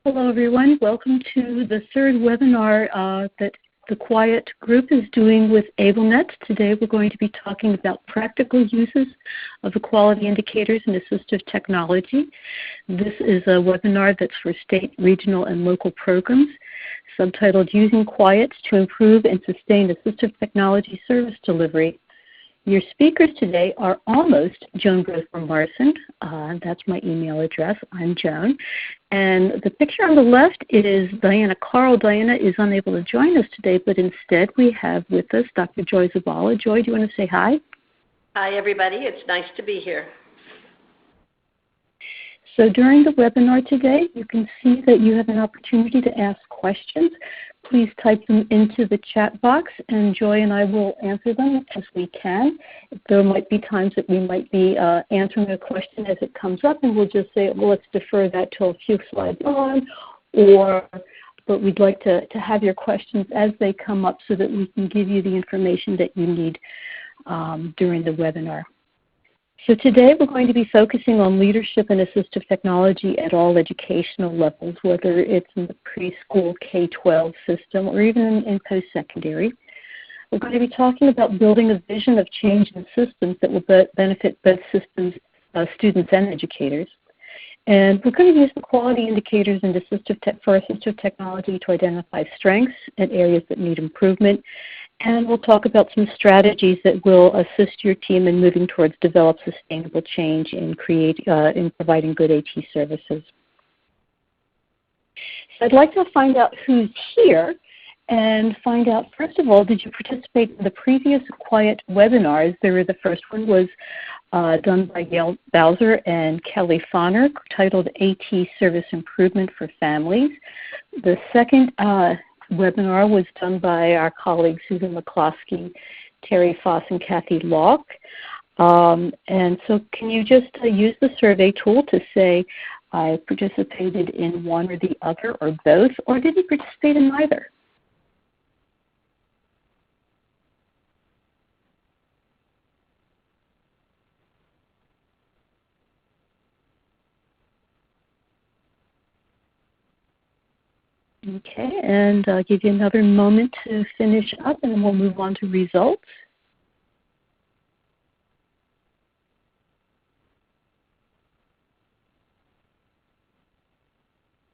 Hello, everyone. Welcome to the third webinar that the QIAT group is doing with AbleNet. Today we're going to be talking about practical uses of the quality indicators in assistive technology. This is a webinar that's for state, regional, and local programs, subtitled Using QIAT to Improve and Sustain Assistive Technology Service Delivery. Your speakers today are almost Joan Breslin-Larson. That's my email address. I'm Joan. And the picture on the left is Diana Carl. Diana is unable to join us today, but instead we have with us Dr. Joy Zabala. Joy, do you want to say hi? Hi, everybody. It's nice to be here. So during the webinar today, you can see that you have an opportunity to ask questions. Please type them into the chat box, and Joy and I will answer them as we can. There might be times that we might be answering a question as it comes up, and we'll just say, well, let's defer that till a few slides on, but we'd like to have your questions as they come up so that we can give you the information that you need during the webinar. So today we're going to be focusing on leadership and assistive technology at all educational levels, whether it's in the preschool K-12 system or even in post-secondary. We're going to be talking about building a vision of change in systems that will benefit both systems, students and educators. And we're going to use the quality indicators in for assistive technology to identify strengths and areas that need improvement. And we'll talk about some strategies that will assist your team in moving towards develop sustainable change and in providing good AT services. So I'd like to find out who's here and find out, first of all, did you participate in the previous QIAT webinars? The first one was done by Gail Bowser and Kelly Fonner, titled AT Service Improvement for Families. The second webinar was done by our colleagues Susan McCloskey, Terry Foss, and Kathy Locke. And so can you just use the survey tool to say, I participated in one or the other or both, or did you participate in neither? Okay, and I'll give you another moment to finish up, and then we'll move on to results.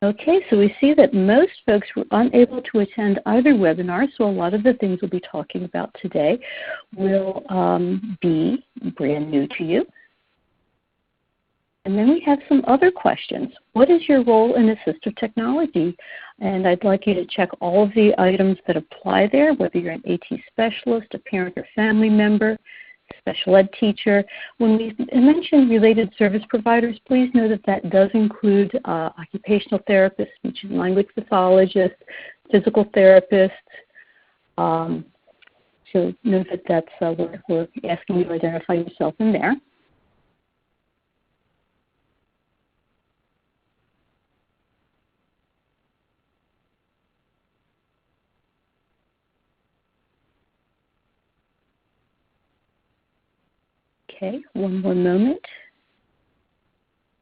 Okay, so we see that most folks were unable to attend either webinar, so a lot of the things we'll be talking about today will be brand new to you. And then we have some other questions. What is your role in assistive technology? And I'd like you to check all of the items that apply there, whether you're an AT specialist, a parent or family member, special ed teacher. When we mention related service providers, please know that that does include occupational therapists, speech and language pathologists, physical therapists. So know that that's we're asking you to identify yourself in there. Okay, one more moment,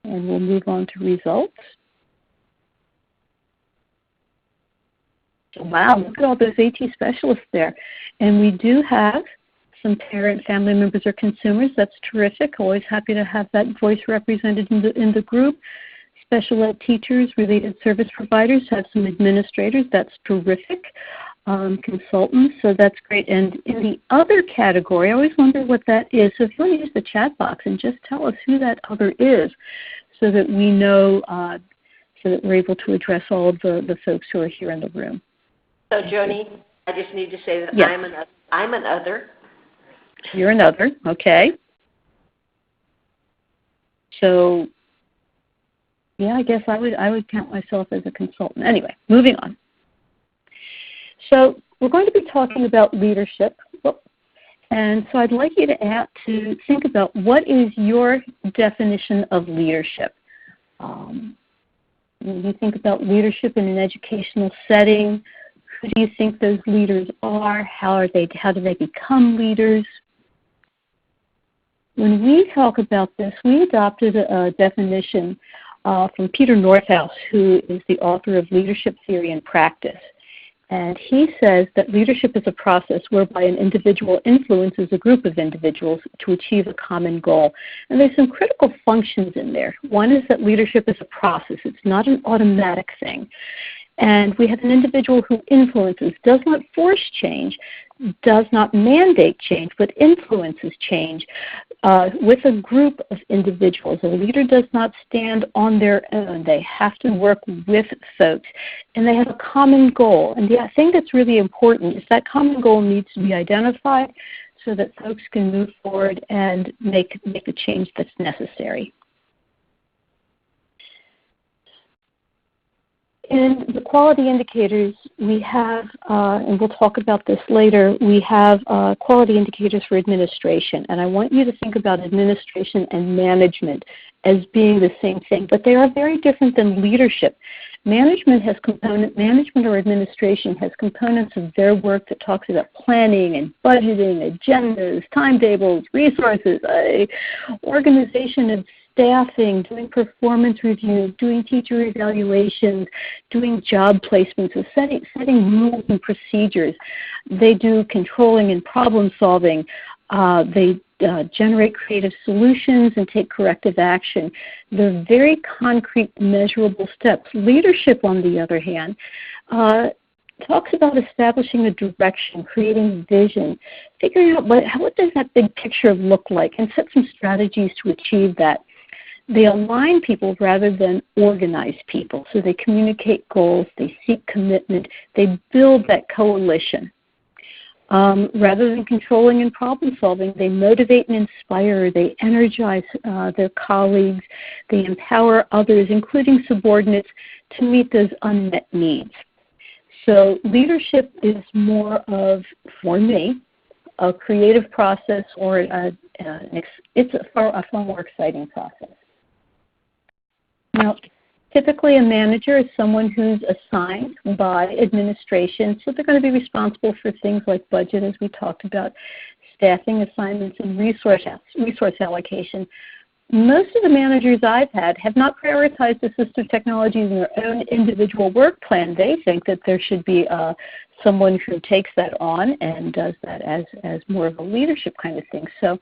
and we'll move on to results. So, wow, look at all those AT specialists there. And we do have some parent, family members, or consumers. That's terrific. Always happy to have that voice represented in the group. Special ed teachers, related service providers, have some administrators. That's terrific. Consultants, so that's great. And in the other category, I always wonder what that is. So if you want to use the chat box and just tell us who that other is so that we know, so that we're able to address all of the folks who are here in the room. So, Joni, I just need to say that yes. I'm an other. You're an other, okay. So, yeah, I guess I would count myself as a consultant. Anyway, moving on. So we're going to be talking about leadership, and so I'd like you to think about what is your definition of leadership. When you think about leadership in an educational setting, who do you think those leaders are? How do they become leaders? When we talk about this, we adopted a definition from Peter Northouse, who is the author of Leadership Theory and Practice. And he says that leadership is a process whereby an individual influences a group of individuals to achieve a common goal. And there's some critical functions in there. One is that leadership is a process. It's not an automatic thing. And we have an individual who influences, does not force change, does not mandate change, but influences change with a group of individuals. A leader does not stand on their own. They have to work with folks, and they have a common goal. And the thing that's really important is that common goal needs to be identified so that folks can move forward and make the change that's necessary. In the quality indicators, we have, and we'll talk about this later, we have quality indicators for administration. And I want you to think about administration and management as being the same thing, but they are very different than leadership. Management or administration has components of their work that talks about planning and budgeting, agendas, timetables, resources, organization of staffing, doing performance reviews, doing teacher evaluations, doing job placements, so setting rules and procedures. They do controlling and problem solving. They generate creative solutions and take corrective action. They're very concrete, measurable steps. Leadership, on the other hand, talks about establishing a direction, creating vision, figuring out what does that big picture look like, and set some strategies to achieve that. They align people rather than organize people. So they communicate goals, they seek commitment, they build that coalition. Rather than controlling and problem solving, they motivate and inspire, they energize their colleagues, they empower others, including subordinates, to meet those unmet needs. So leadership is more of, for me, a creative process, or it's a far more exciting process. Now, typically a manager is someone who's assigned by administration, so they're going to be responsible for things like budget, as we talked about, staffing assignments, and resource allocation. Most of the managers I've had have not prioritized assistive technologies in their own individual work plan. They think that there should be someone who takes that on and does that as more of a leadership kind of thing. So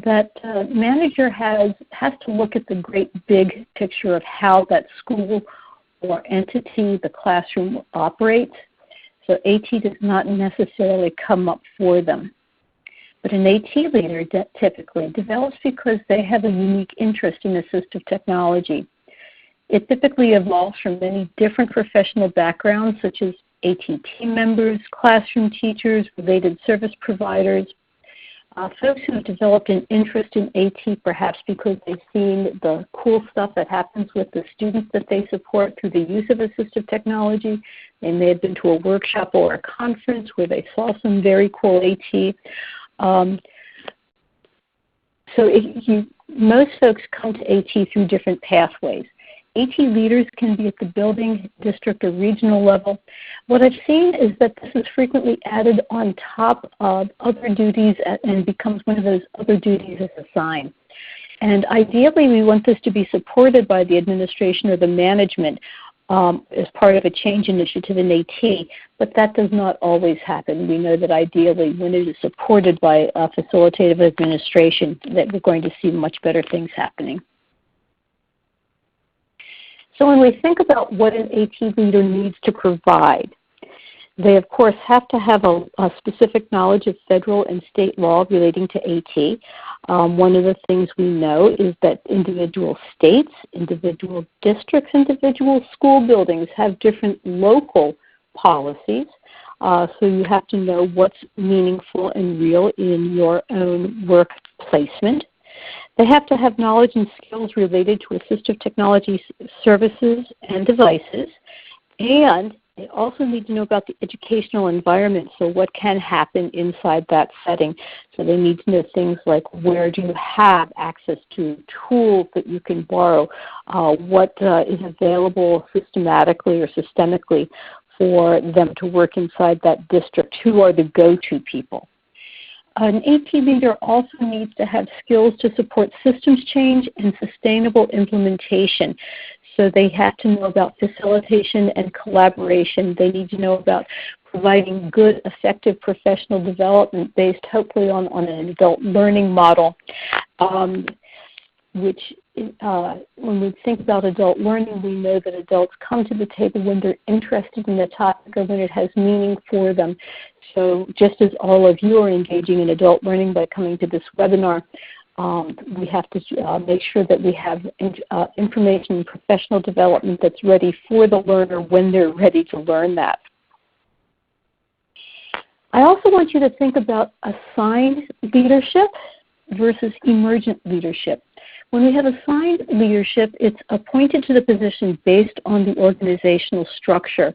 that manager has to look at the great big picture of how that school or entity, the classroom, operates. So AT does not necessarily come up for them. But an AT leader typically develops because they have a unique interest in assistive technology. It typically evolves from many different professional backgrounds, such as AT team members, classroom teachers, related service providers, folks who have developed an interest in AT perhaps because they've seen the cool stuff that happens with the students that they support through the use of assistive technology. They may have been to a workshop or a conference where they saw some very cool AT. Most folks come to AT through different pathways. AT leaders can be at the building, district, or regional level. What I've seen is that this is frequently added on top of other duties and becomes one of those other duties as assigned. And ideally, we want this to be supported by the administration or the management as part of a change initiative in AT, but that does not always happen. We know that ideally, when it is supported by a facilitative administration, that we're going to see much better things happening. So when we think about what an AT leader needs to provide, they, of course, have to have a specific knowledge of federal and state law relating to AT. One of the things we know is that individual states, individual districts, individual school buildings have different local policies. So you have to know what's meaningful and real in your own work placement. They have to have knowledge and skills related to assistive technology services and devices, and they also need to know about the educational environment, so what can happen inside that setting. So they need to know things like where do you have access to tools that you can borrow, what is available systematically or systemically for them to work inside that district, who are the go-to people. An AT leader also needs to have skills to support systems change and sustainable implementation. So they have to know about facilitation and collaboration. They need to know about providing good, effective professional development based hopefully on an adult learning model, which when we think about adult learning, we know that adults come to the table when they're interested in the topic or when it has meaning for them. So just as all of you are engaging in adult learning by coming to this webinar, we have to make sure that we have information and professional development that's ready for the learner when they're ready to learn that. I also want you to think about assigned leadership versus emergent leadership. When we have assigned leadership, it's appointed to the position based on the organizational structure.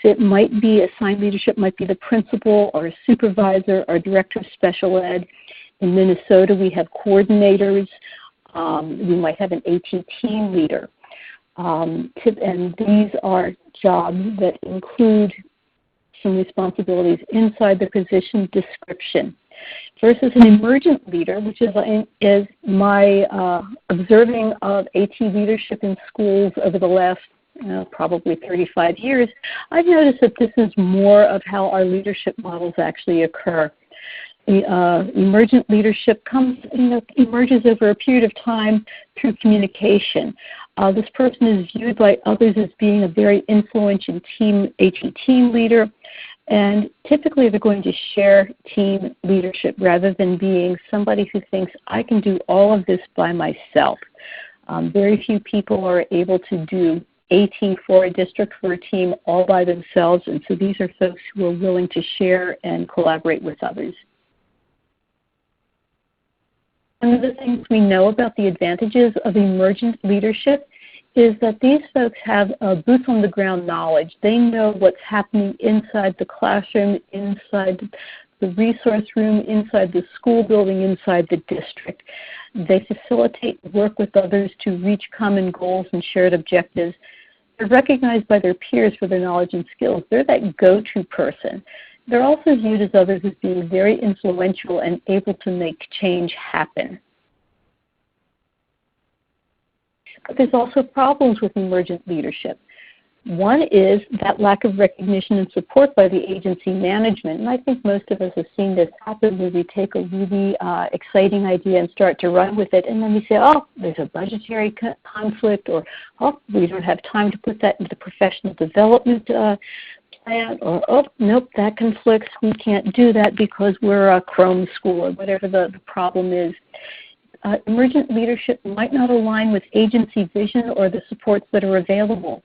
So it might be, assigned leadership might be the principal or a supervisor or director of special ed. In Minnesota, we have coordinators. We might have an AT team leader. And these are jobs that include some responsibilities inside the position description. Versus an emergent leader, which is my observing of AT leadership in schools over the last probably 35 years, I've noticed that this is more of how our leadership models actually occur. Emergent leadership emerges over a period of time through communication. This person is viewed by others as being a very influential AT team leader, and typically they're going to share team leadership rather than being somebody who thinks, I can do all of this by myself. Very few people are able to do AT for a district, for a team, all by themselves, and so these are folks who are willing to share and collaborate with others. One of the things we know about the advantages of emergent leadership is that these folks have boots on the ground knowledge. They know what's happening inside the classroom, inside the resource room, inside the school building, inside the district. They facilitate work with others to reach common goals and shared objectives. They're recognized by their peers for their knowledge and skills. They're that go-to person. They're also viewed as others as being very influential and able to make change happen. But there's also problems with emergent leadership. One is that lack of recognition and support by the agency management. And I think most of us have seen this happen where we take a really exciting idea and start to run with it, and then we say, oh, there's a budgetary conflict, or oh, we don't have time to put that into the professional development plan, or oh, nope, that conflicts. We can't do that because we're a Chrome school, or whatever the problem is. Emergent leadership might not align with agency vision or the supports that are available.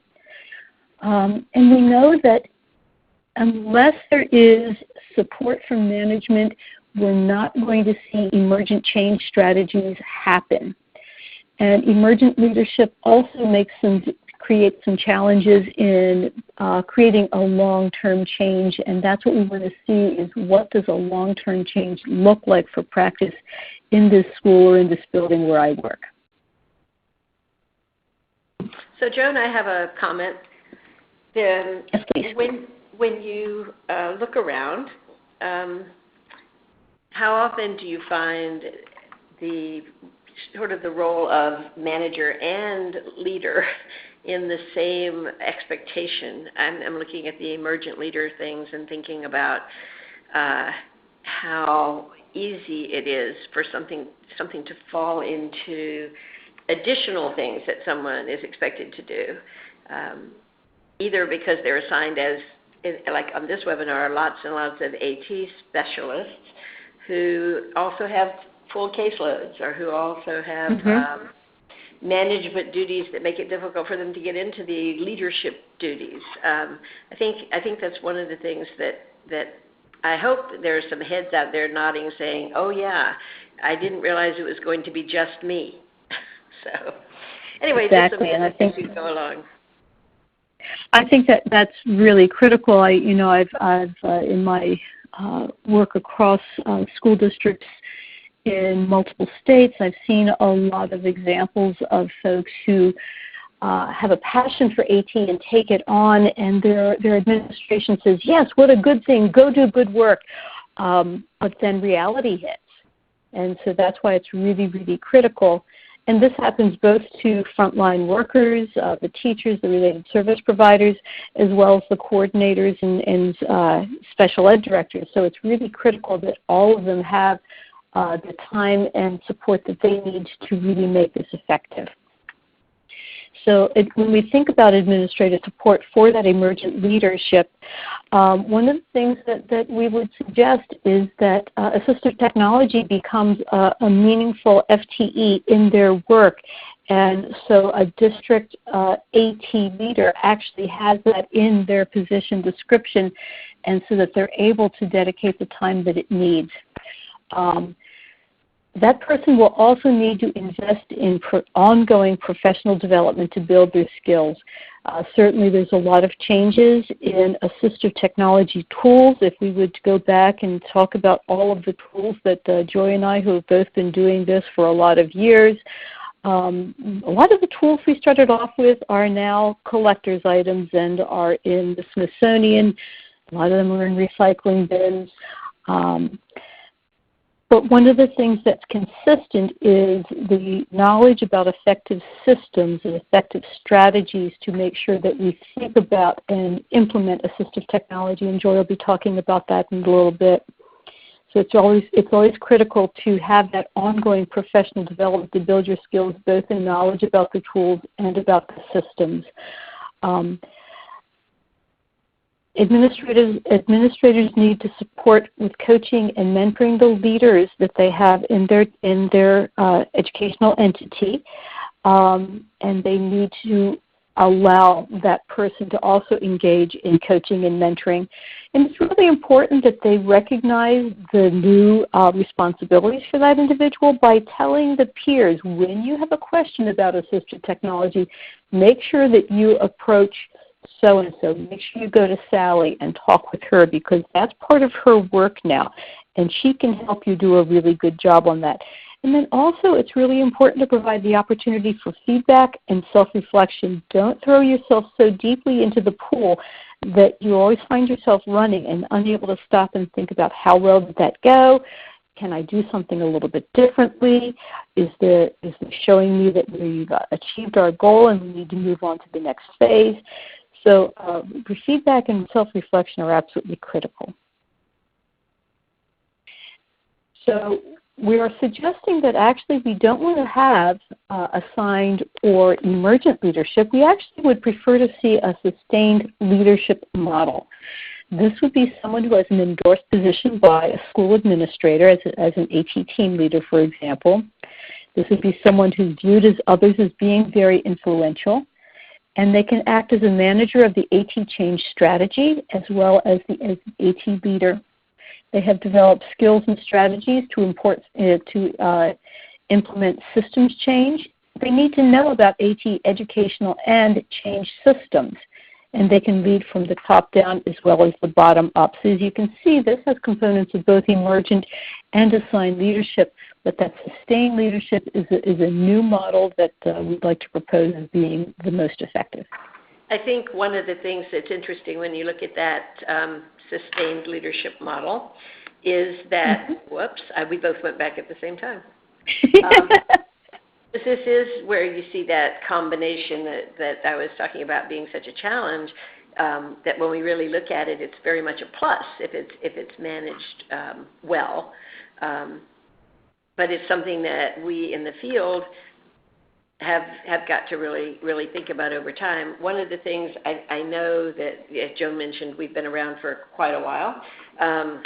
And we know that unless there is support from management, we're not going to see emergent change strategies happen. And emergent leadership also creates some challenges in creating a long-term change, and that's what we want to see is what does a long-term change look like for practice in this school or in this building where I work. So Joan, I have a comment. Yes, please. When you look around, how often do you find the role of manager and leader in the same expectation? I'm looking at the emergent leader things and thinking about how easy it is for something to fall into additional things that someone is expected to do, either because they're assigned as, like on this webinar, lots and lots of AT specialists who also have full caseloads or who also have management duties that make it difficult for them to get into the leadership duties. I think that's one of the things that I hope there are some heads out there nodding saying, oh yeah, I didn't realize it was going to be just me. So anyway, exactly. Just and I think we go along. I think that's really critical. I've in my work across school districts in multiple states, I've seen a lot of examples of folks who have a passion for AT and take it on, and their administration says, yes, what a good thing, go do good work. but then reality hits. And so that's why it's really, really critical. And this happens both to frontline workers, the teachers, the related service providers, as well as the coordinators and special ed directors. So it's really critical that all of them have the time and support that they need to really make this effective. So when we think about administrative support for that emergent leadership, one of the things that we would suggest is that assistive technology becomes a meaningful FTE in their work. And so a district AT leader actually has that in their position description, and so that they're able to dedicate the time that it needs. That person will also need to invest in ongoing professional development to build their skills. Certainly there's a lot of changes in assistive technology tools. If we would go back and talk about all of the tools that Joy and I, who have both been doing this for a lot of years, a lot of the tools we started off with are now collector's items and are in the Smithsonian. A lot of them are in recycling bins. But one of the things that's consistent is the knowledge about effective systems and effective strategies to make sure that we think about and implement assistive technology, and Joy will be talking about that in a little bit. So it's always critical to have that ongoing professional development to build your skills, both in knowledge about the tools and about the systems. Administrators need to support with coaching and mentoring the leaders that they have in their educational entity, and they need to allow that person to also engage in coaching and mentoring. And it's really important that they recognize the new responsibilities for that individual by telling the peers, when you have a question about assistive technology, make sure that you approach so-and-so. Make sure you go to Sally and talk with her, because that's part of her work now, and she can help you do a really good job on that. And then also it's really important to provide the opportunity for feedback and self-reflection. Don't throw yourself so deeply into the pool that you always find yourself running and unable to stop and think about how well did that go? Can I do something a little bit differently? Is this showing me that we've achieved our goal and we need to move on to the next phase? So feedback and self-reflection are absolutely critical. So we are suggesting that actually we don't want to have assigned or emergent leadership. We actually would prefer to see a sustained leadership model. This would be someone who has an endorsed position by a school administrator as an AT team leader, for example. This would be someone who's viewed as others as being very influential. And they can act as a manager of the AT change strategy as well as the AT leader. They have developed skills and strategies to implement systems change. They need to know about AT educational and change systems, and they can lead from the top down as well as the bottom up. So as you can see, this has components of both emergent and assigned leadership, but that sustained leadership is a new model that we'd like to propose as being the most effective. I think one of the things that's interesting when you look at that sustained leadership model is that, whoops, we both went back at the same time. This is where you see that combination that I was talking about being such a challenge, that when we really look at it, it's very much a plus if it's managed well. But it's something that we in the field have got to really think about over time. One of the things I know that, as Joan mentioned, we've been around for quite a while. I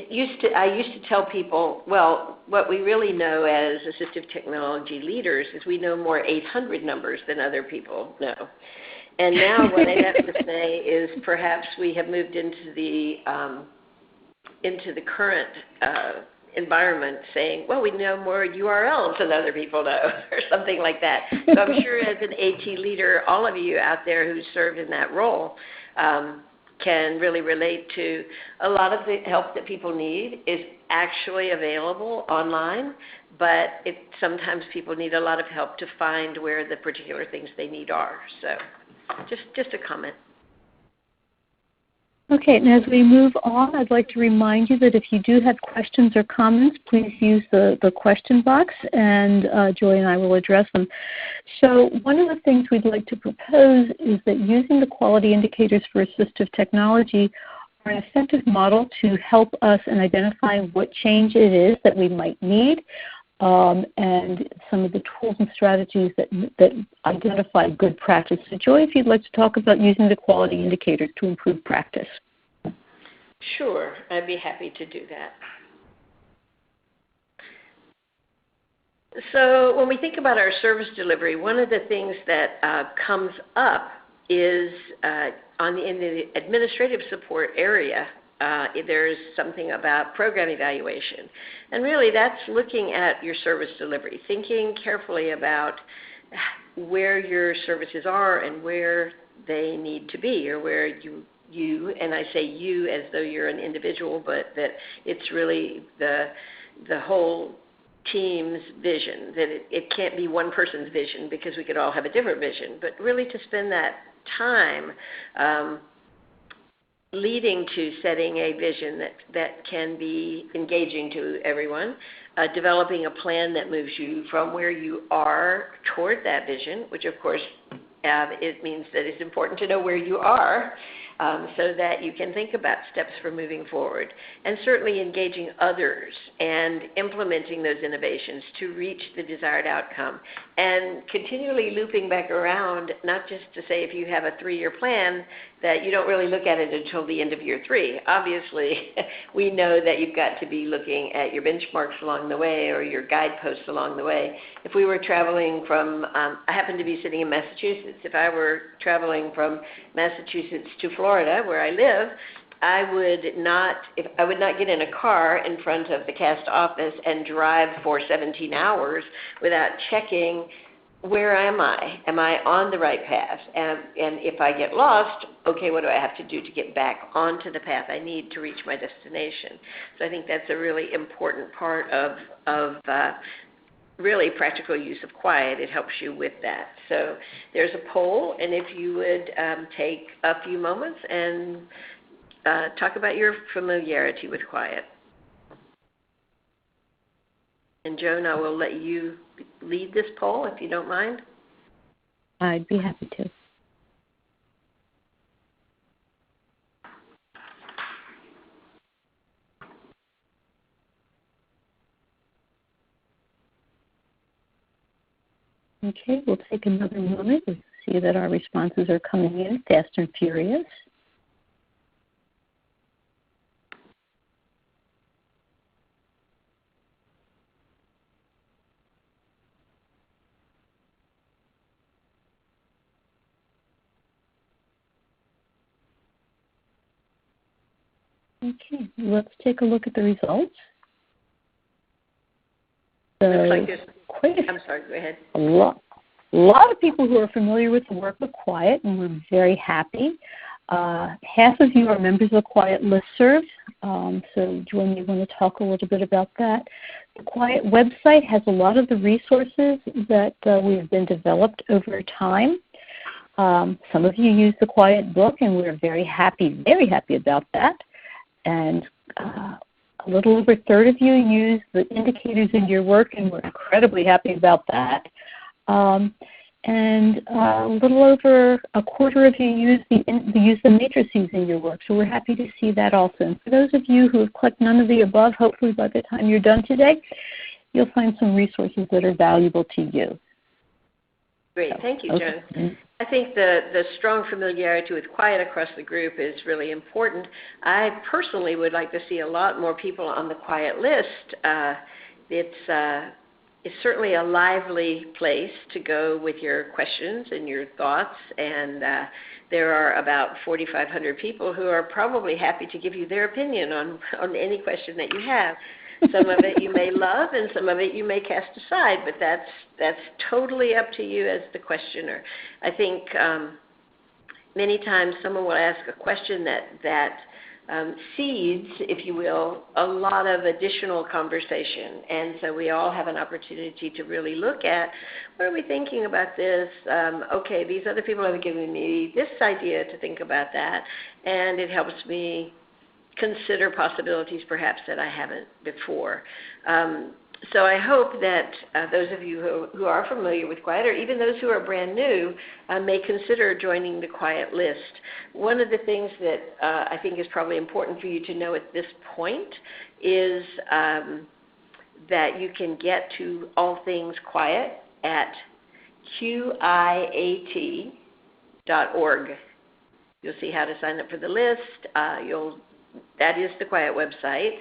used to tell people, well, what we really know as assistive technology leaders is we know more 800 numbers than other people know. And now what I have to say is perhaps we have moved into the current environment saying, well, we know more URLs than other people know, or something like that. So I'm sure as an AT leader, all of you out there who serve in that role can really relate to a lot of the help that people need is actually available online, but sometimes people need a lot of help to find where the particular things they need are. So just a comment. Okay, and as we move on, I'd like to remind you that if you do have questions or comments, please use the question box, and Joy and I will address them. So one of the things we'd like to propose is that using the quality indicators for assistive technology are an effective model to help us in identifying what change it is that we might need, and some of the tools and strategies that identify good practice. So Joy, if you'd like to talk about using the quality indicators to improve practice. Sure, I'd be happy to do that. So when we think about our service delivery, one of the things that comes up is in the administrative support area, there's something about program evaluation. And really that's looking at your service delivery, thinking carefully about where your services are and where they need to be, or where you, and I say you as though you're an individual, but that it's really the whole team's vision, that it can't be one person's vision because we could all have a different vision, but really to spend that time leading to setting a vision that can be engaging to everyone, developing a plan that moves you from where you are toward that vision, which of course it means that it's important to know where you are, so that you can think about steps for moving forward, and certainly engaging others and implementing those innovations to reach the desired outcome, and continually looping back around, not just to say if you have a 3-year plan that you don't really look at it until the end of year 3. Obviously, we know that you've got to be looking at your benchmarks along the way or your guideposts along the way. If we were traveling from, I happen to be sitting in Massachusetts, if I were traveling from Massachusetts to Florida, where I live, I would not get in a car in front of the cast office and drive for 17 hours without checking, where am I? Am I on the right path? And if I get lost, okay, what do I have to do to get back onto the path I need to reach my destination? So I think that's a really important part of really practical use of QIAT. It helps you with that. So there's a poll, and if you would take a few moments and talk about your familiarity with QIAT. And Joan, I will let you lead this poll if you don't mind. I'd be happy to. Okay, we'll take another moment. We see that our responses are coming in fast and furious. Okay, let's take a look at the results. Looks like I'm sorry, go ahead. A lot of people who are familiar with the work of QIAT, and we're very happy. Half of you are members of the QIAT listserv, so Joan, you want to talk a little bit about that? The QIAT website has a lot of the resources that we've been developed over time. Some of you use the QIAT book, and we're very happy about that. And a little over a third of you use the indicators in your work, and we're incredibly happy about that. And a little over a quarter of you use the matrices in your work, so we're happy to see that also. And for those of you who have clicked none of the above, hopefully by the time you're done today, you'll find some resources that are valuable to you. Great, thank you, Joan. Okay. I think the strong familiarity with QIAT across the group is really important. I personally would like to see a lot more people on the QIAT list. It's certainly a lively place to go with your questions and your thoughts, and there are about 4,500 people who are probably happy to give you their opinion on any question that you have. Some of it you may love, and some of it you may cast aside, but that's totally up to you as the questioner. I think many times someone will ask a question that seeds, if you will, a lot of additional conversation. And so we all have an opportunity to really look at, what are we thinking about this? Okay, these other people have given me this idea to think about that, and it helps me consider possibilities perhaps that I haven't before. So I hope that those of you who are familiar with QIAT, or even those who are brand new, may consider joining the QIAT list. One of the things that I think is probably important for you to know at this point is that you can get to all things QIAT at QIAT.org. You'll see how to sign up for the list. That is the QIAT website.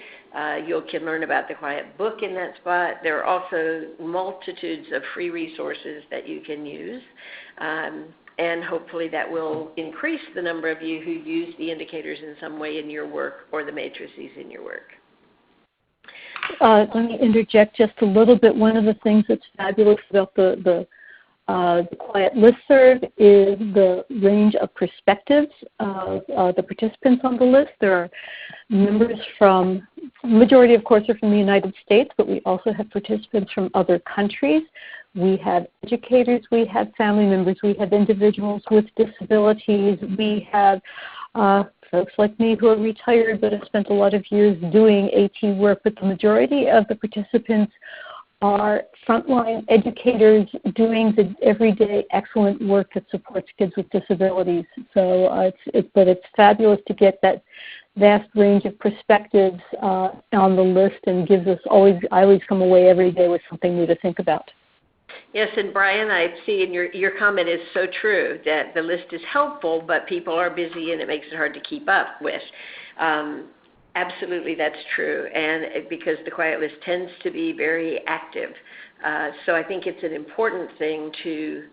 You can learn about the QIAT book in that spot. There are also multitudes of free resources that you can use. And hopefully that will increase the number of you who use the indicators in some way in your work or the matrices in your work. Let me interject just a little bit. One of the things that's fabulous about the QIAT listserv is the range of perspectives of the participants on the list. There are members from, the majority of course are from the United States, but we also have participants from other countries. We have educators, we have family members, we have individuals with disabilities, we have folks like me who are retired but have spent a lot of years doing AT work, but the majority of the participants are frontline educators doing the everyday excellent work that supports kids with disabilities. So it's fabulous to get that vast range of perspectives on the list, and gives us I always come away every day with something new to think about. Yes, and Brian, I see in your comment is so true that the list is helpful, but people are busy and it makes it hard to keep up with. Absolutely, that's true, and because the QIAT list tends to be very active. So I think it's an important thing to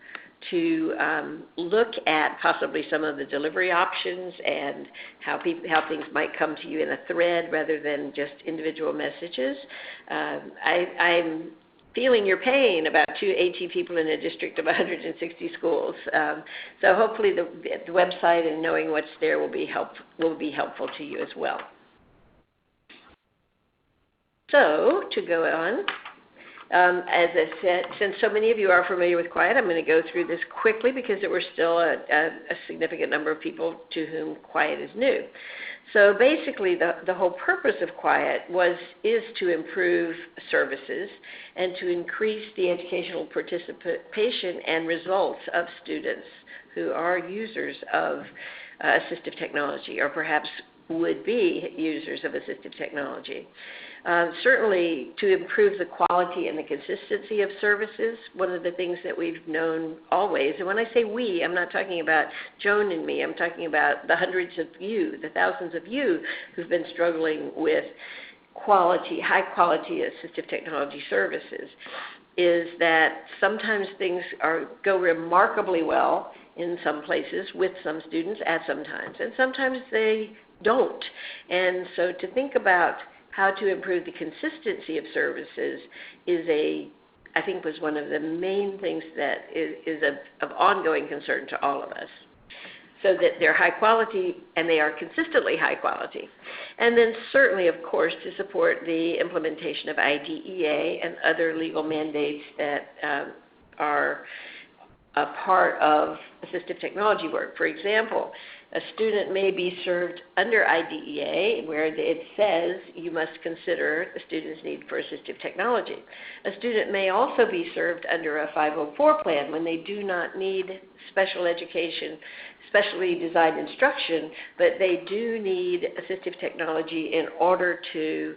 look at possibly some of the delivery options and how things might come to you in a thread rather than just individual messages. I'm feeling your pain about 2 AT people in a district of 160 schools. So hopefully the website and knowing what's there will be helpful to you as well. So to go on, as I said, since so many of you are familiar with QIAT, I'm going to go through this quickly because there were still a significant number of people to whom QIAT is new. So basically the whole purpose of QIAT is to improve services and to increase the educational participation and results of students who are users of assistive technology, or perhaps would be users of assistive technology. Certainly to improve the quality and the consistency of services, one of the things that we've known always, and when I say we, I'm not talking about Joan and me, I'm talking about the hundreds of you, the thousands of you who've been struggling with high quality assistive technology services, is that sometimes things go remarkably well in some places with some students at some times, and sometimes they don't. And so to think about how to improve the consistency of services I think was one of the main things that is of ongoing concern to all of us, so that they're high quality and they are consistently high quality. And then certainly, of course, to support the implementation of IDEA and other legal mandates that are a part of assistive technology work. For example, a student may be served under IDEA, where it says you must consider the student's need for assistive technology. A student may also be served under a 504 plan when they do not need special education, specially designed instruction, but they do need assistive technology in order to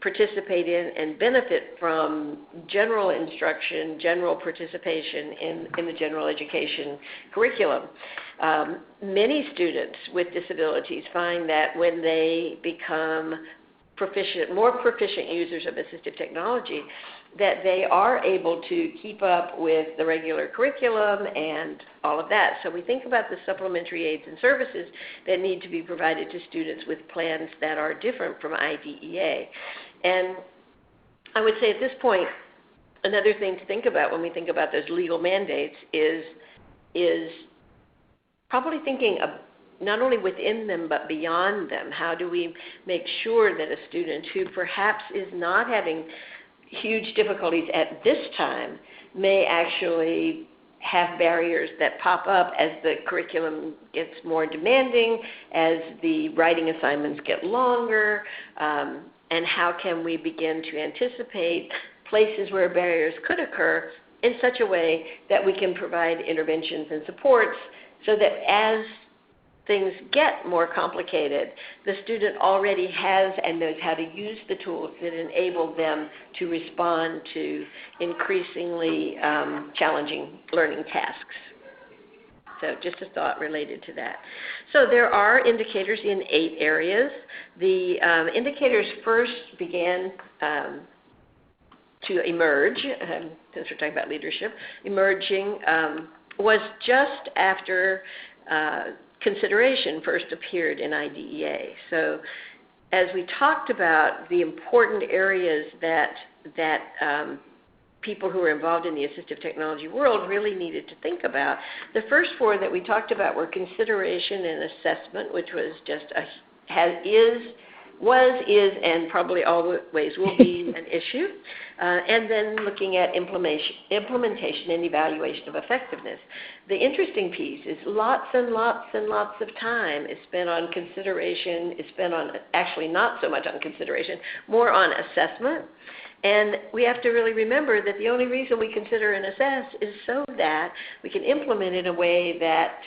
participate in and benefit from general instruction, general participation in the general education curriculum. Many students with disabilities find that when they become more proficient users of assistive technology, that they are able to keep up with the regular curriculum and all of that. So we think about the supplementary aids and services that need to be provided to students with plans that are different from IDEA. And I would say at this point, another thing to think about when we think about those legal mandates is probably thinking not only within them but beyond them? How do we make sure that a student who perhaps is not having huge difficulties at this time may actually have barriers that pop up as the curriculum gets more demanding, as the writing assignments get longer, and how can we begin to anticipate places where barriers could occur in such a way that we can provide interventions and supports so that as things get more complicated, the student already has and knows how to use the tools that enable them to respond to increasingly challenging learning tasks. So just a thought related to that. So there are indicators in 8 areas. The indicators first began to emerge, since we're talking about leadership, emerging was just after consideration first appeared in IDEA. So as we talked about the important areas that people who are involved in the assistive technology world really needed to think about, the first 4 that we talked about were consideration and assessment, which was just is, and probably always will be an issue. And then looking at implementation and evaluation of effectiveness. The interesting piece is lots and lots and lots of time is spent on consideration, is spent on, actually not so much on consideration, more on assessment. And we have to really remember that the only reason we consider and assess is so that we can implement in a way that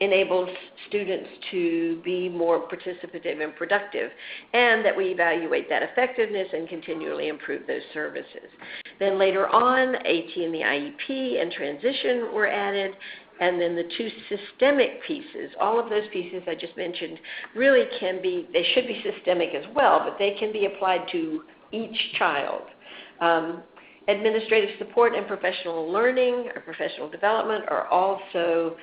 enables students to be more participative and productive, and that we evaluate that effectiveness and continually improve those services. Then later on, AT and the IEP and transition were added, and then the 2 systemic pieces. All of those pieces I just mentioned really can be, they should be systemic as well, but they can be applied to each child. Administrative support and professional learning or professional development are also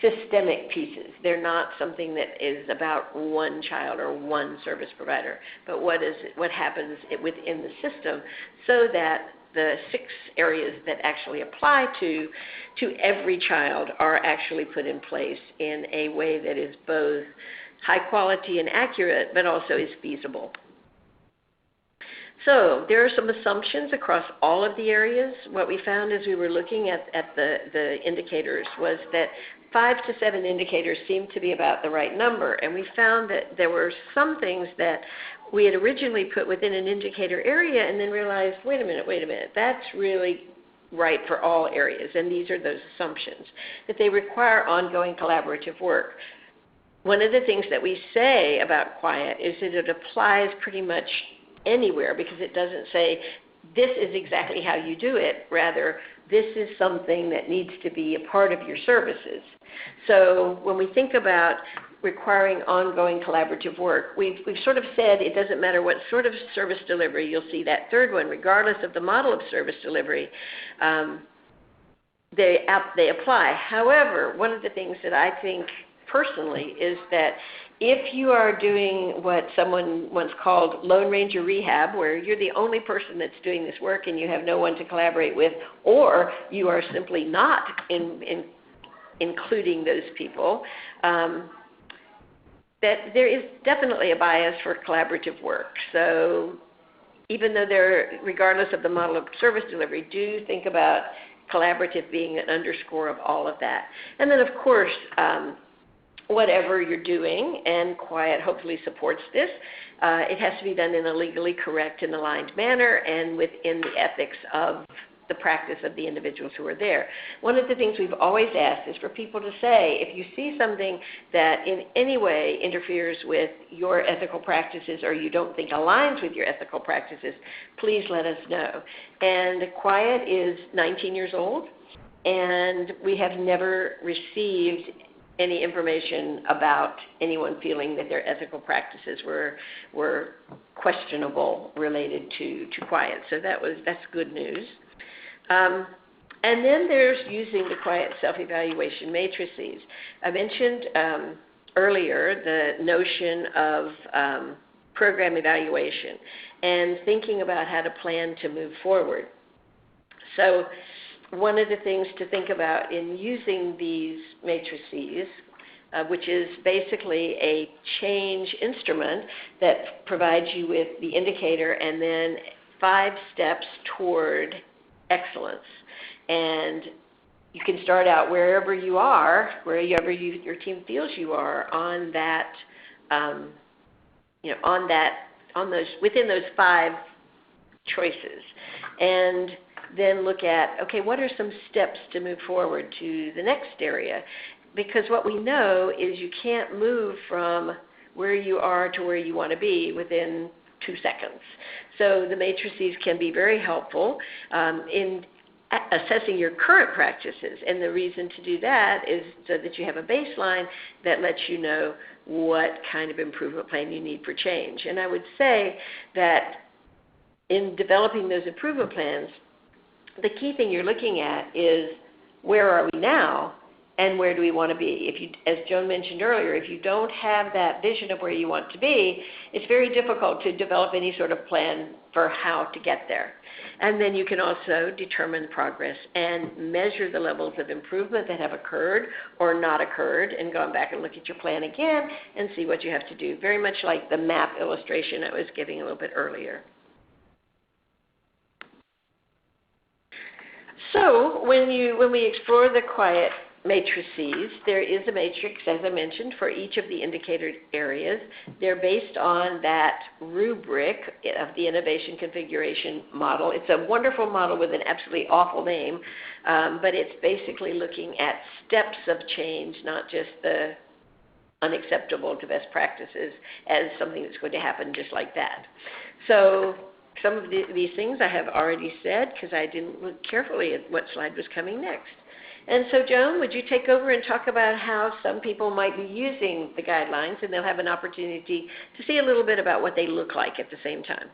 systemic pieces. They're not something that is about one child or one service provider, but what happens within the system, so that the 6 areas that actually apply to every child are actually put in place in a way that is both high quality and accurate, but also is feasible. So there are some assumptions across all of the areas. What we found as we were looking at the indicators was that 5 to 7 indicators seemed to be about the right number. And we found that there were some things that we had originally put within an indicator area and then realized, wait a minute, that's really right for all areas. And these are those assumptions, that they require ongoing collaborative work. One of the things that we say about QIAT is that it applies pretty much anywhere, because it doesn't say this is exactly how you do it. Rather, this is something that needs to be a part of your services. So when we think about requiring ongoing collaborative work, we've sort of said it doesn't matter what sort of service delivery. You'll see that third one, regardless of the model of service delivery, they apply. However, one of the things that I think personally is that if you are doing what someone once called Lone Ranger rehab, where you're the only person that's doing this work and you have no one to collaborate with, or you are simply not including those people, that there is definitely a bias for collaborative work. So even though regardless of the model of service delivery, do think about collaborative being an underscore of all of that. And then, of course, whatever you're doing, and QIAT hopefully supports this, it has to be done in a legally correct and aligned manner and within the ethics of the practice of the individuals who are there. One of the things we've always asked is for people to say, if you see something that in any way interferes with your ethical practices or you don't think aligns with your ethical practices, please let us know. And QIAT is 19 years old, and we have never received any information about anyone feeling that their ethical practices were questionable related to QIAT. So that's good news. And then there's using the QIAT self-evaluation matrices. I mentioned earlier the notion of program evaluation and thinking about how to plan to move forward. So one of the things to think about in using these matrices which is basically a change instrument that provides you with the indicator and then 5 steps toward excellence. And you can start out wherever you are, wherever your team feels you are on that, within those 5 choices, and then look at, okay, what are some steps to move forward to the next area? Because what we know is you can't move from where you are to where you want to be within 2 seconds. So the matrices can be very helpful in assessing your current practices, and the reason to do that is so that you have a baseline that lets you know what kind of improvement plan you need for change. And I would say that in developing those improvement plans, the key thing you're looking at is where are we now and where do we want to be? If you, as Joan mentioned earlier, if you don't have that vision of where you want to be, it's very difficult to develop any sort of plan for how to get there. And then you can also determine progress and measure the levels of improvement that have occurred or not occurred, and go back and look at your plan again and see what you have to do, very much like the map illustration I was giving a little bit earlier. So when we explore the QIAT matrices, there is a matrix, as I mentioned, for each of the indicator areas. They're based on that rubric of the innovation configuration model. It's a wonderful model with an absolutely awful name, but it's basically looking at steps of change, not just the unacceptable to best practices as something that's going to happen just like that. So some of these things I have already said because I didn't look carefully at what slide was coming next. And so, Joan, would you take over and talk about how some people might be using the guidelines, and they'll have an opportunity to see a little bit about what they look like at the same time.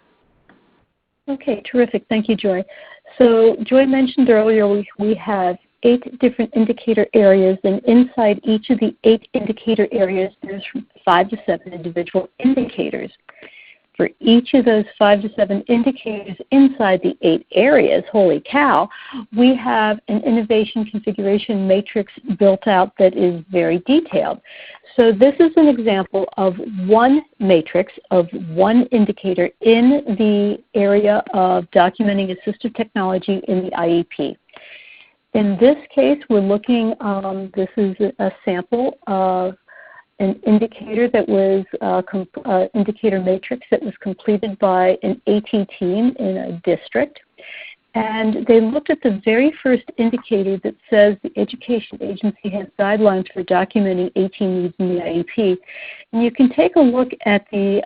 Okay, terrific. Thank you, Joy. So Joy mentioned earlier we have 8 different indicator areas, and inside each of the 8 indicator areas, there's 5 to 7 individual indicators. For each of those 5 to 7 indicators inside the 8 areas, holy cow, we have an innovation configuration matrix built out that is very detailed. So this is an example of one matrix of one indicator in the area of documenting assistive technology in the IEP. In this case, we're looking, this is a sample of an indicator that was indicator matrix that was completed by an AT team in a district. And they looked at the very first indicator that says the education agency has guidelines for documenting AT needs in the IEP. And you can take a look at the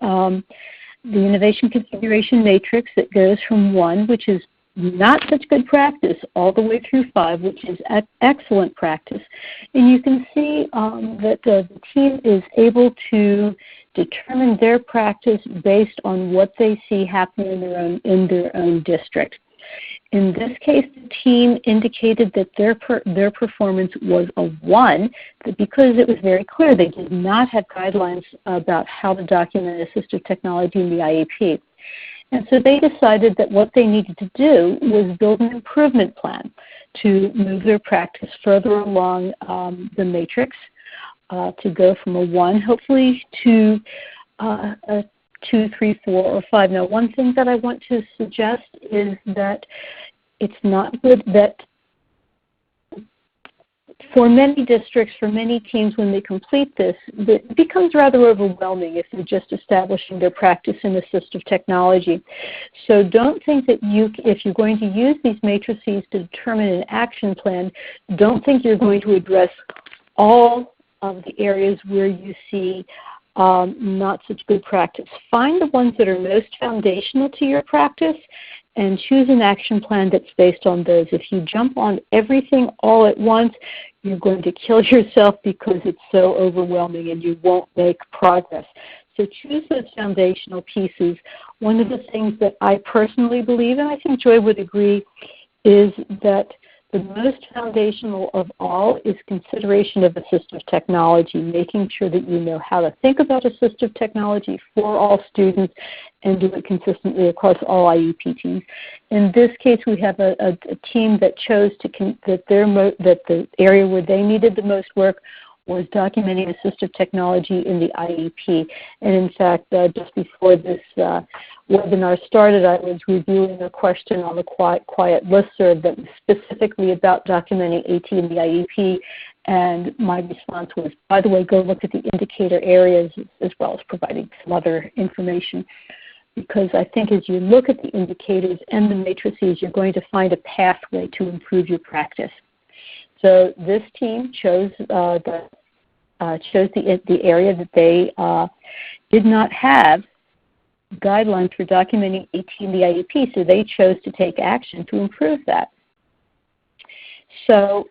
innovation configuration matrix that goes from 1, which is not such good practice, all the way through 5, which is excellent practice. And you can see that the team is able to determine their practice based on what they see happening in their own district. In this case, the team indicated that their performance was a 1, because it was very clear they did not have guidelines about how to document assistive technology in the IEP. And so they decided that what they needed to do was build an improvement plan to move their practice further along the matrix, to go from a 1, hopefully, to a 2, 3, 4, or 5. Now, one thing that I want to suggest is that it's not good that for many districts, for many teams, when they complete this, it becomes rather overwhelming if they're just establishing their practice in assistive technology. So don't think that if you're going to use these matrices to determine an action plan, don't think you're going to address all of the areas where you see not such good practice. Find the ones that are most foundational to your practice and choose an action plan that's based on those. If you jump on everything all at once, you're going to kill yourself because it's so overwhelming and you won't make progress. So choose those foundational pieces. One of the things that I personally believe, and I think Joy would agree, is that the most foundational of all is consideration of assistive technology, making sure that you know how to think about assistive technology for all students and do it consistently across all IEP teams. In this case, we have a team that chose that the area where they needed the most work was documenting assistive technology in the IEP. And in fact, just before this webinar started, I was reviewing a question on the QIAT listserv that was specifically about documenting AT in the IEP. And my response was, by the way, go look at the indicator areas as well as providing some other information. Because I think as you look at the indicators and the matrices, you're going to find a pathway to improve your practice. So this team chose the area that they did not have guidelines for documenting AT in the IEP, so they chose to take action to improve that. So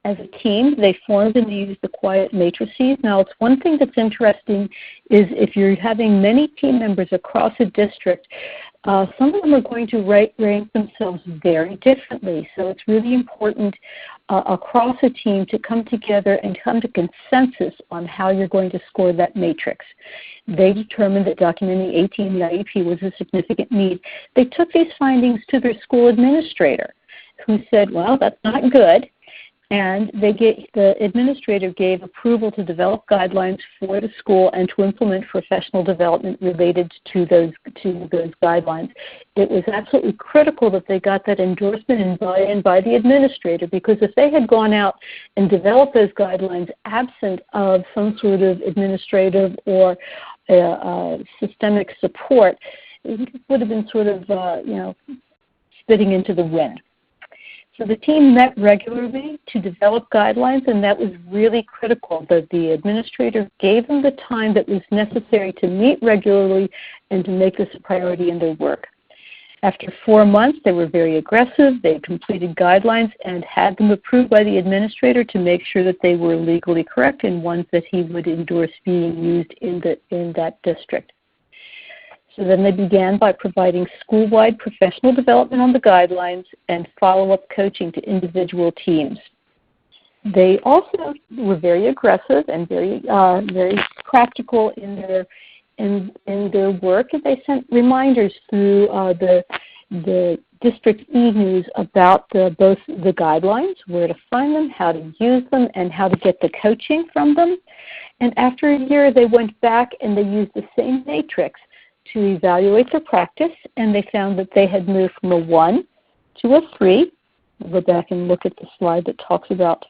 as a team, they formed and used the QIAT matrices. Now, it's one thing that's interesting is if you're having many team members across a district, some of them are going to rank themselves very differently. So it's really important across a team to come together and come to consensus on how you're going to score that matrix. They determined that documenting AT in the IEP was a significant need. They took these findings to their school administrator, who said, well, that's not good. And the administrator gave approval to develop guidelines for the school and to implement professional development related to those guidelines. It was absolutely critical that they got that endorsement and buy-in by the administrator, because if they had gone out and developed those guidelines absent of some sort of administrative or systemic support, it would have been sort of spitting into the wind. So the team met regularly to develop guidelines, and that was really critical, that the administrator gave them the time that was necessary to meet regularly and to make this a priority in their work. After 4 months, they were very aggressive. They completed guidelines and had them approved by the administrator to make sure that they were legally correct and ones that he would endorse being used in that district. So then they began by providing school-wide professional development on the guidelines and follow-up coaching to individual teams. They also were very aggressive and very practical in their work, and they sent reminders through the district e-news about both the guidelines, where to find them, how to use them, and how to get the coaching from them. And after a year, they went back and they used the same matrix to evaluate their practice, and they found that they had moved from a 1 to a 3. I'll go back and look at the slide that talks about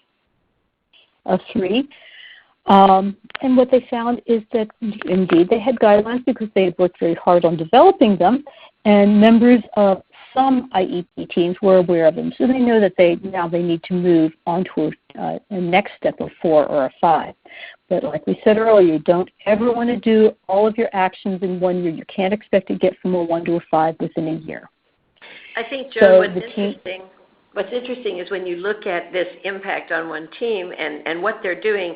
a 3. And what they found is that indeed they had guidelines because they had worked very hard on developing them, and members of some IEP teams were aware of them. So they know that they need to move on to a next step of 4 or a 5. But like we said earlier, you don't ever want to do all of your actions in 1 year. You can't expect to get from a 1 to a 5 within a year. I think, Joan, what's interesting is when you look at this impact on one team and what they're doing,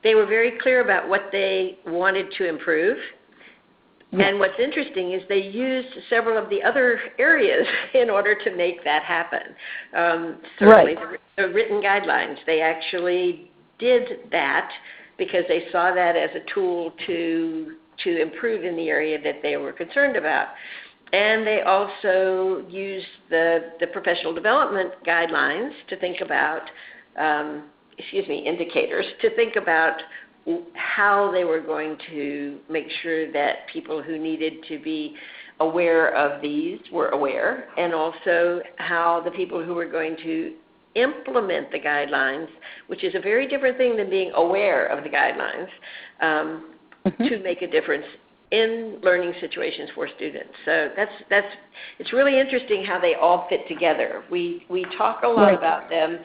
they were very clear about what they wanted to improve. Yes. And what's interesting is they used several of the other areas in order to make that happen. Certainly right. The written guidelines, they actually did that because they saw that as a tool to improve in the area that they were concerned about. And they also used the professional development guidelines to think about, indicators, to think about how they were going to make sure that people who needed to be aware of these were aware, and also how the people who were going to implement the guidelines, which is a very different thing than being aware of the guidelines, to make a difference in learning situations for students. So it's really interesting how they all fit together. We talk a lot about them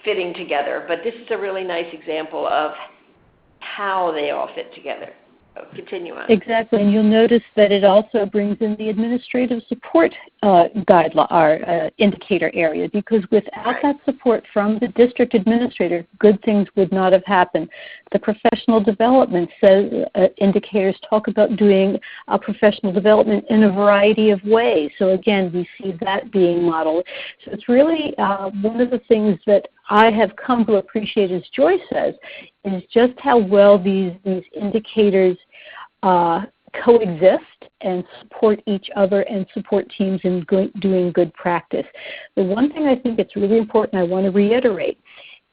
fitting together, but this is a really nice example of how they all fit together. So continue on. Exactly, and you'll notice that it also brings in the administrative support indicator area, because without that support from the district administrator, good things would not have happened. The professional development says indicators talk about doing professional development in a variety of ways. So again, we see that being modeled. So it's really one of the things that I have come to appreciate, as Joy says, is just how well these indicators coexist and support each other and support teams in doing good practice. The one thing I think it's really important I want to reiterate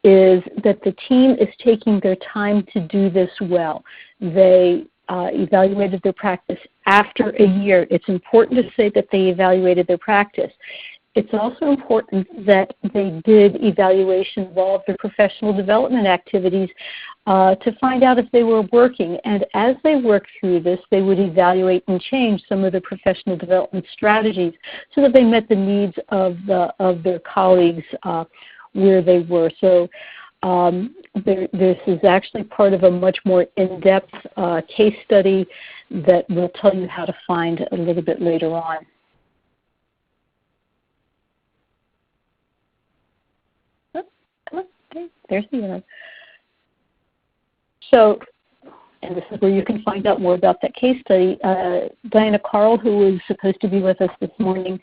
is that the team is taking their time to do this well. They evaluated their practice after a year. It's important to say that they evaluated their practice. It's also important that they did evaluation of all of their professional development activities to find out if they were working. And as they worked through this, they would evaluate and change some of their professional development strategies so that they met the needs of their colleagues where they were. So this is actually part of a much more in-depth case study that we'll tell you how to find a little bit later on. Okay, there's the arrow. So, and this is where you can find out more about that case study. Diana Carl, who was supposed to be with us this morning,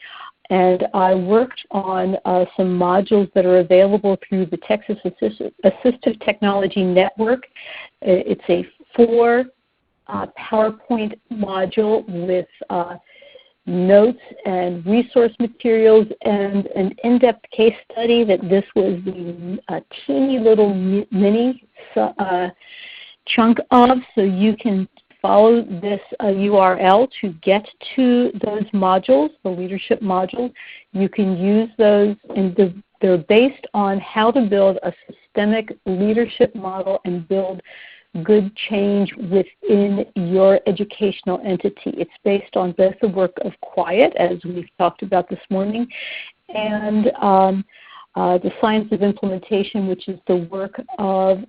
and I worked on some modules that are available through the Texas Assistive Technology Network. It's a 4 PowerPoint module with notes and resource materials and an in-depth case study that this was the teeny little mini chunk of, so you can follow this URL to get to those modules, the leadership modules. You can use those, and they're based on how to build a systemic leadership model and build good change within your educational entity. It's based on both the work of QIAT, as we've talked about this morning, and the science of implementation, which is the work of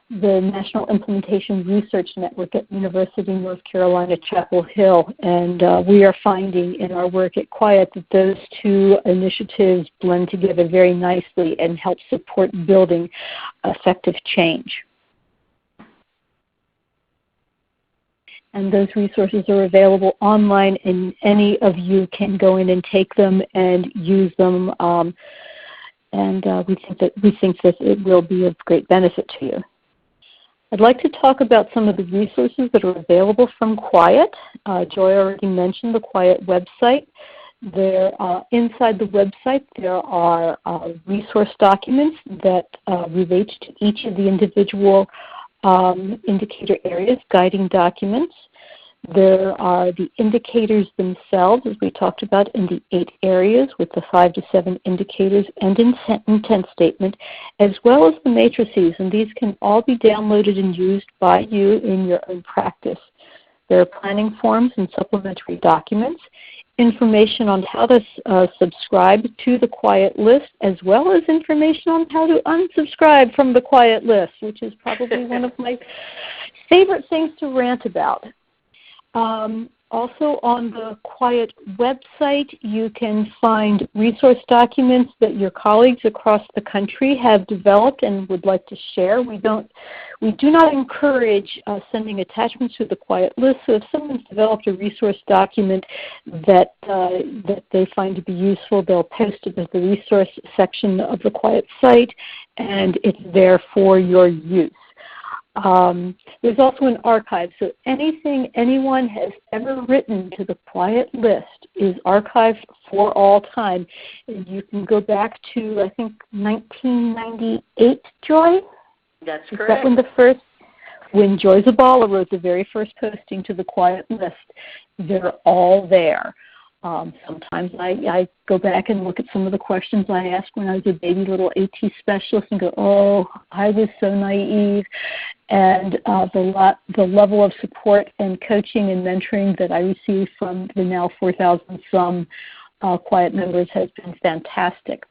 the National Implementation Research Network at University of North Carolina, Chapel Hill. And we are finding in our work at QIAT that those two initiatives blend together very nicely and help support building effective change. And those resources are available online, and any of you can go in and take them and use them. We think that it will be of great benefit to you. I'd like to talk about some of the resources that are available from QIAT. Joy already mentioned the QIAT website. Inside the website, there are resource documents that relate to each of the individual indicator areas, guiding documents. There are the indicators themselves, as we talked about, in the 8 areas with the 5 to 7 indicators and intent statement, as well as the matrices, and these can all be downloaded and used by you in your own practice. There are planning forms and supplementary documents, information on how to subscribe to the QIAT list, as well as information on how to unsubscribe from the QIAT list, which is probably one of my favorite things to rant about. Also on the QIAT website, you can find resource documents that your colleagues across the country have developed and would like to share. We do not encourage sending attachments to the QIAT list, so if someone's developed a resource document that they find to be useful, they'll post it at the resource section of the QIAT site, and it's there for your use. There's also an archive, so anything anyone has ever written to the QIAT list is archived for all time. And you can go back to, I think, 1998, Joy? That's correct. Is that when Joy Zabala wrote the very first posting to the QIAT list? They're all there. Sometimes I go back and look at some of the questions I asked when I was a baby little AT specialist and go, oh, I was so naive. And the level of support and coaching and mentoring that I received from the now 4,000 some QIAT members has been fantastic.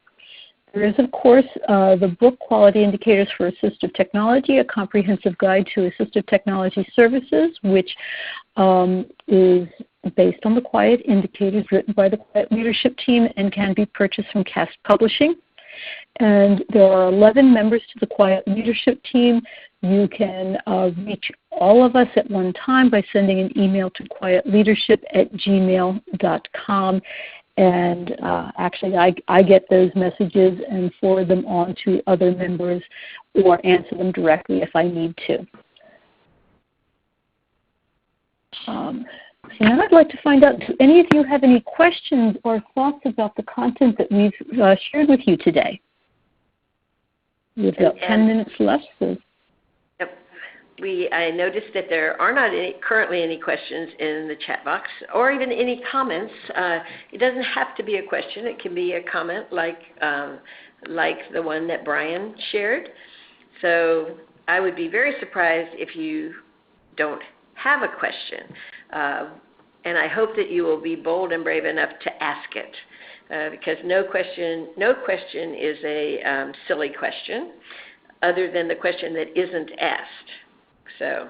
There is, of course, the book Quality Indicators for Assistive Technology, a comprehensive guide to assistive technology services, which is based on the QIAT indicators written by the QIAT leadership team and can be purchased from CAST Publishing. And there are 11 members to the QIAT leadership team. You can reach all of us at one time by sending an email to quietleadership@gmail.com. And actually, I get those messages and forward them on to other members or answer them directly if I need to. So now I'd like to find out, do any of you have any questions or thoughts about the content that we've shared with you today? We've got 10 minutes left. So. Yep. I noticed that there are not currently any questions in the chat box or even any comments. It doesn't have to be a question. It can be a comment like the one that Brian shared. So I would be very surprised if you don't have a question. And I hope that you will be bold and brave enough to ask it. Because no question is a silly question, other than the question that isn't asked. So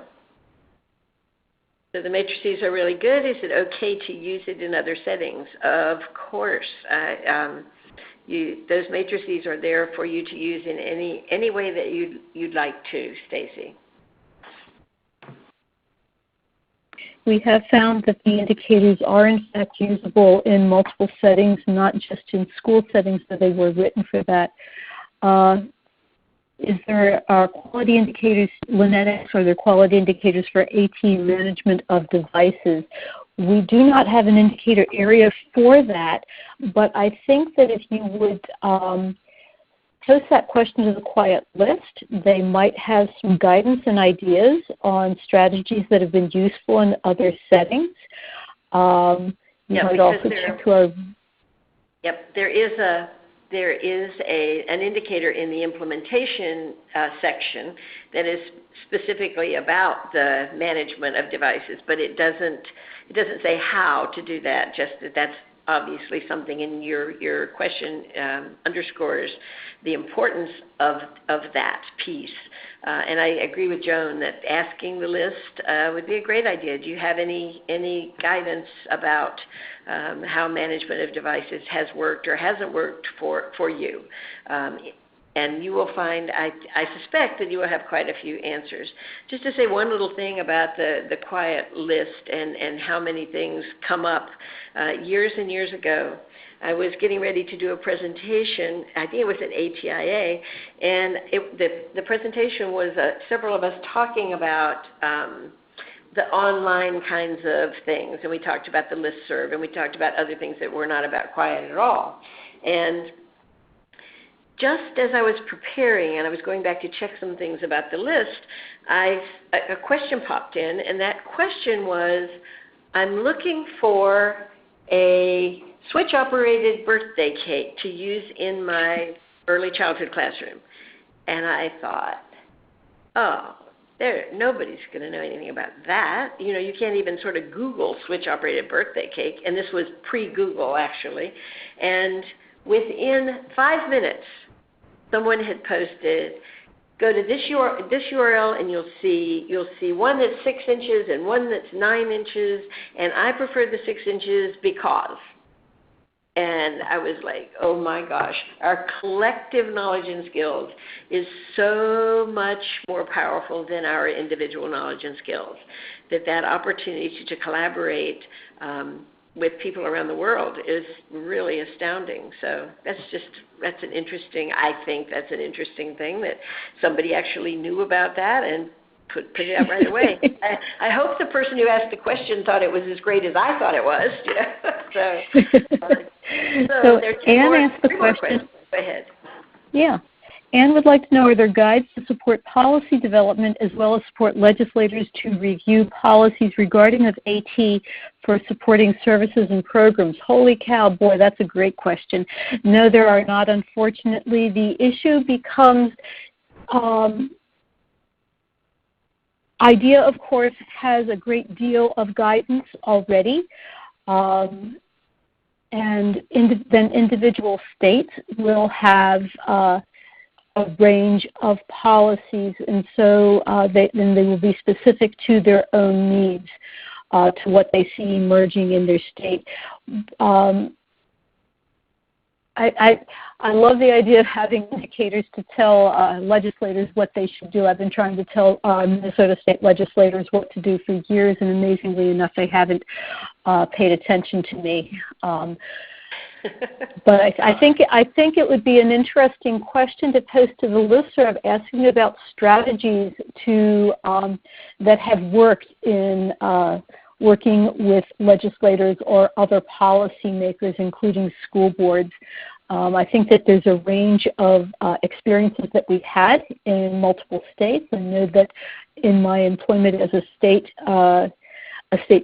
the matrices are really good. Is it okay to use it in other settings? Of course. Those matrices are there for you to use in any way that you'd like to, Stacy. We have found that the indicators are in fact usable in multiple settings, not just in school settings, but they were written for that. Is there quality indicators, Lynette, are there quality indicators for AT management of devices? We do not have an indicator area for that, but I think that if you would post that question to the QIAT list, they might have some guidance and ideas on strategies that have been useful in other settings. You might also check to our... Yep, there is an indicator in the implementation section that is specifically about the management of devices, but it doesn't say how to do that, just that that's obviously something in your question underscores the importance of that piece. And I agree with Joan that asking the list would be a great idea. Do you have any guidance about how management of devices has worked or hasn't worked for you? And you will find, I suspect that you will have quite a few answers. Just to say one little thing about the QIAT list and how many things come up. Years and years ago, I was getting ready to do a presentation. I think it was at ATIA, and the presentation was several of us talking about the online kinds of things. And we talked about the listserv, and we talked about other things that were not about QIAT at all. And just as I was preparing and I was going back to check some things about the list, a question popped in, and that question was, I'm looking for a switch-operated birthday cake to use in my early childhood classroom. And I thought, oh, nobody's going to know anything about that. You know, you can't even sort of Google switch-operated birthday cake, and this was pre-Google, actually. And within 5 minutes, someone had posted, go to this URL and you'll see one that's 6 inches and one that's 9 inches, and I prefer the 6 inches because. And I was like, oh my gosh, our collective knowledge and skills is so much more powerful than our individual knowledge and skills, that opportunity to collaborate with people around the world is really astounding. So I think that's an interesting thing that somebody actually knew about that and put it out right away. I hope the person who asked the question thought it was as great as I thought it was. So Anne asked the question. Go ahead. Yeah. Anne would like to know, are there guides to support policy development as well as support legislators to review policies regarding of AT for supporting services and programs? Holy cow, boy, that's a great question. No, there are not, unfortunately. The issue becomes IDEA, of course, has a great deal of guidance already. And then individual states will have a range of policies, and so they will be specific to their own needs, to what they see emerging in their state. I love the idea of having indicators to tell legislators what they should do. I've been trying to tell Minnesota state legislators what to do for years, and amazingly enough, they haven't paid attention to me. But I think it would be an interesting question to post to the listserv, asking about strategies that have worked in working with legislators or other policymakers, including school boards. I think that there's a range of experiences that we've had in multiple states. I know that in my employment as a state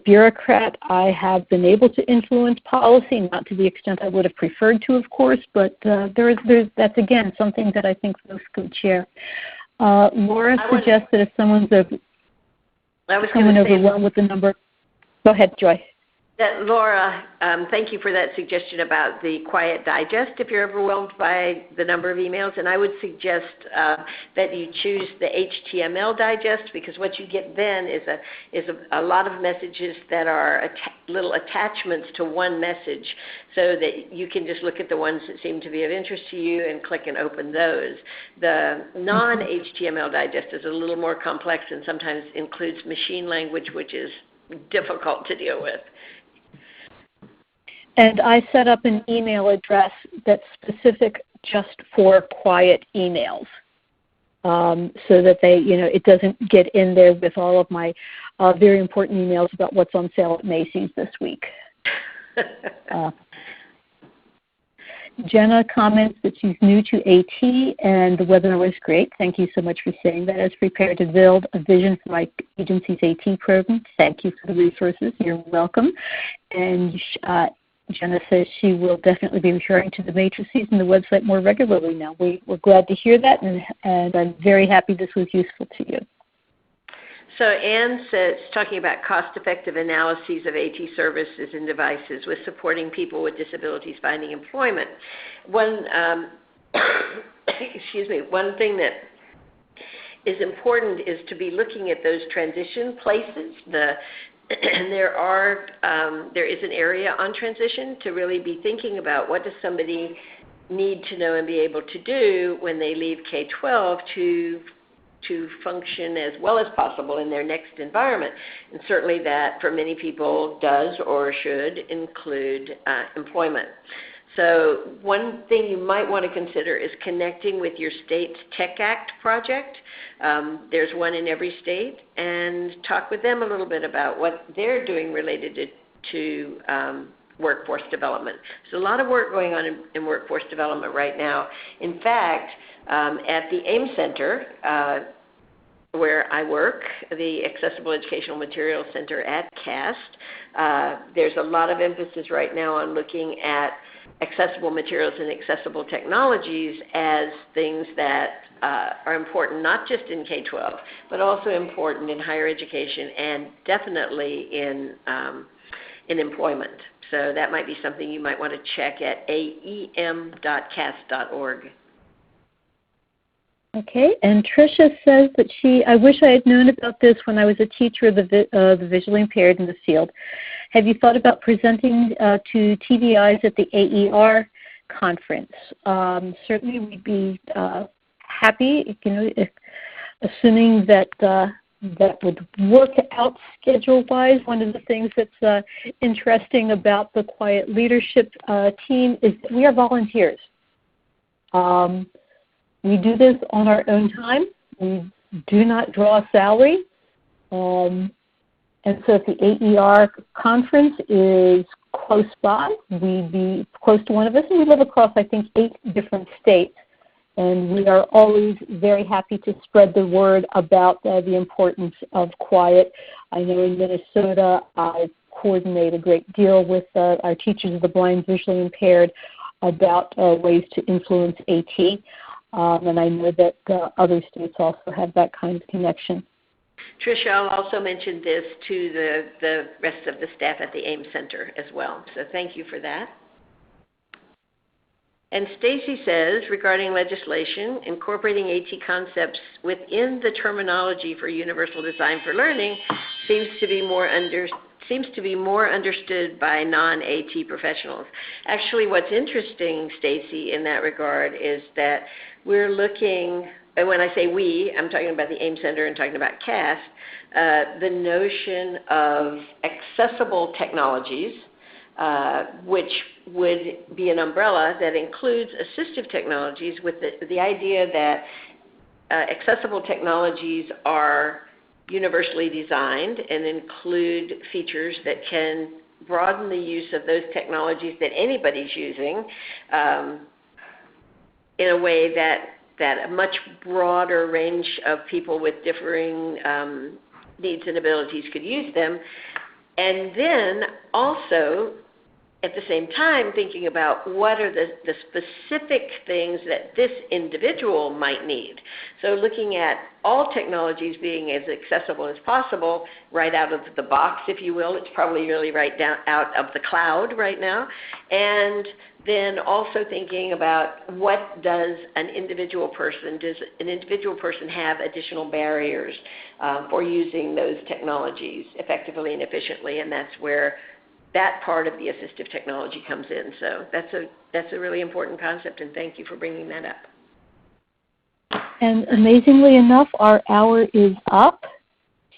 bureaucrat, I have been able to influence policy, not to the extent I would have preferred to, of course, but that's, again, something that I think folks could share. Laura suggests that if someone's overwhelmed with the number. Go ahead, Joy. Laura, thank you for that suggestion about the QIAT Digest if you're overwhelmed by the number of emails. And I would suggest that you choose the HTML Digest, because what you get then is a lot of messages that are little attachments to one message, so that you can just look at the ones that seem to be of interest to you and click and open those. The non-HTML Digest is a little more complex and sometimes includes machine language, which is difficult to deal with. And I set up an email address that's specific just for QIAT emails, so that it doesn't get in there with all of my very important emails about what's on sale at Macy's this week. Jenna comments that she's new to AT and the webinar was great. Thank you so much for saying that. As prepared to build a vision for my agency's AT program. Thank you for the resources. You're welcome. And Jenna says she will definitely be referring to the matrices and the website more regularly now. We're glad to hear that, and I'm very happy this was useful to you. So Anne says, talking about cost-effective analyses of AT services and devices with supporting people with disabilities finding employment. One thing that is important is to be looking at those transition places. There is an area on transition to really be thinking about what does somebody need to know and be able to do when they leave K-12 to function as well as possible in their next environment. And certainly that, for many people, does or should include employment. So one thing you might want to consider is connecting with your state's Tech Act project. There's one in every state, and talk with them a little bit about what they're doing related to workforce development. There's a lot of work going on in workforce development right now. In fact, at the AIM Center, where I work, the Accessible Educational Materials Center at CAST, there's a lot of emphasis right now on looking at accessible materials and accessible technologies as things that are important not just in K-12, but also important in higher education and definitely in employment. So that might be something you might want to check at aem.cast.org. Okay, and Tricia says that I wish I had known about this when I was a teacher of the visually impaired in the field. Have you thought about presenting to TVIs at the AER conference? Certainly we'd be happy, assuming that that would work out schedule-wise. One of the things that's interesting about the QIAT leadership team is that we are volunteers. We do this on our own time. We do not draw a salary. And so if the AER conference is close by, we'd be close to one of us. And we live across, I think, 8 different states. And we are always very happy to spread the word about the importance of QIAT. I know in Minnesota, I coordinate a great deal with our teachers of the blind, visually impaired about ways to influence AT. And I know that other states also have that kind of connection. Tricia, I'll also mention this to the rest of the staff at the AIM Center as well. So thank you for that. And Stacy says, regarding legislation, incorporating AT concepts within the terminology for universal design for learning seems to be more understood by non-AT professionals. Actually, what's interesting, Stacy, in that regard is that we're looking, and when I say we, I'm talking about the AIM Center and talking about CAST, the notion of accessible technologies, which would be an umbrella that includes assistive technologies, with the idea that accessible technologies are universally designed and include features that can broaden the use of those technologies that anybody's using in a way that a much broader range of people with differing needs and abilities could use them. And then also, at the same time, thinking about what are the specific things that this individual might need. So looking at all technologies being as accessible as possible right out of the box, if you will. It's probably really right down out of the cloud right now. And then also thinking about what does an individual person have additional barriers for using those technologies effectively and efficiently, and that's where that part of the assistive technology comes in. So that's a really important concept, and thank you for bringing that up. And amazingly enough, our hour is up.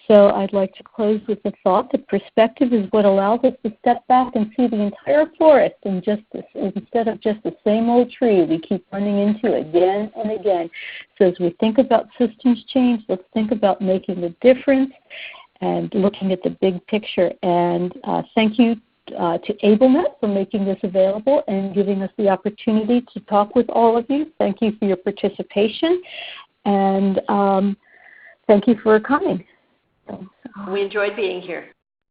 So I'd like to close with the thought that perspective is what allows us to step back and see the entire forest and instead of just the same old tree we keep running into again and again. So as we think about systems change, let's think about making a difference and looking at the big picture. And thank you to AbleNet for making this available and giving us the opportunity to talk with all of you. Thank you for your participation, and thank you for coming. We enjoyed being here.